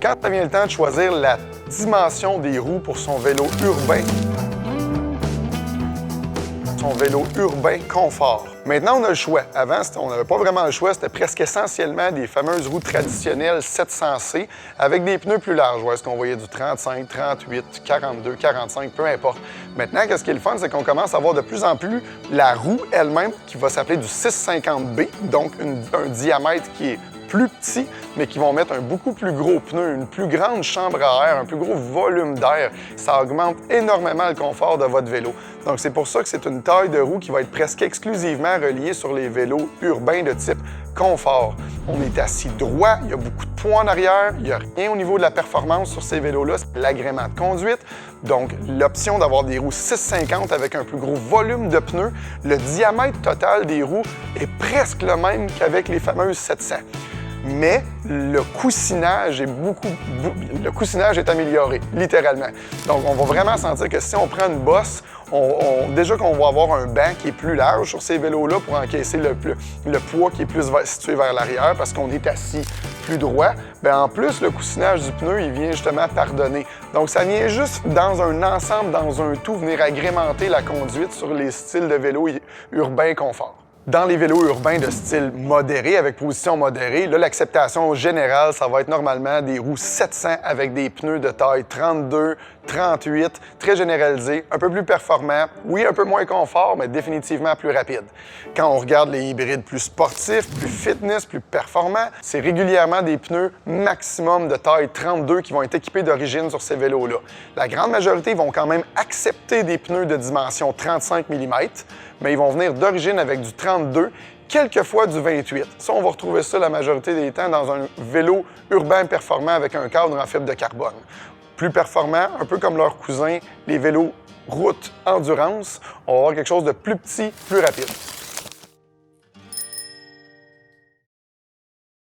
quand ça vient le temps de choisir la dimension des roues pour son vélo urbain confort. Maintenant, on a le choix. Avant, on n'avait pas vraiment le choix. C'était presque essentiellement des fameuses roues traditionnelles 700C avec des pneus plus larges. Est-ce qu'on voyait du 35, 38, 42, 45, peu importe. Maintenant, qu'est-ce qui est le fun, c'est qu'on commence à voir de plus en plus la roue elle-même qui va s'appeler du 650B, donc un diamètre qui est plus petit, mais qui vont mettre un beaucoup plus gros pneu, une plus grande chambre à air, un plus gros volume d'air. Ça augmente énormément le confort de votre vélo. Donc, c'est pour ça que c'est une taille de roue qui va être presque exclusivement reliée sur les vélos urbains de type confort. On est assis droit, il y a beaucoup de poids en arrière, il n'y a rien au niveau de la performance sur ces vélos-là, c'est l'agrément de conduite. Donc, l'option d'avoir des roues 650 avec un plus gros volume de pneus, le diamètre total des roues est presque le même qu'avec les fameuses 700. Mais le coussinage est amélioré, littéralement. Donc, on va vraiment sentir que si on prend une bosse, déjà qu'on va avoir un banc qui est plus large sur ces vélos-là pour encaisser le poids qui est plus situé vers l'arrière parce qu'on est assis plus droit, bien en plus, le coussinage du pneu, il vient justement pardonner. Donc, ça vient juste dans un ensemble, dans un tout, venir agrémenter la conduite sur les styles de vélos urbains confort. Dans les vélos urbains de style modéré, avec position modérée, là, l'acceptation générale, ça va être normalement des roues 700 avec des pneus de taille 32, 38, très généralisés, un peu plus performants, oui, un peu moins confort, mais définitivement plus rapide. Quand on regarde les hybrides plus sportifs, plus fitness, plus performants, c'est régulièrement des pneus maximum de taille 32 qui vont être équipés d'origine sur ces vélos-là. La grande majorité vont quand même accepter des pneus de dimension 35 mm, mais ils vont venir d'origine avec du 32, quelquefois du 28. Ça, on va retrouver ça la majorité des temps dans un vélo urbain performant avec un cadre en fibre de carbone. Plus performant, un peu comme leurs cousins, les vélos route endurance, on va avoir quelque chose de plus petit, plus rapide.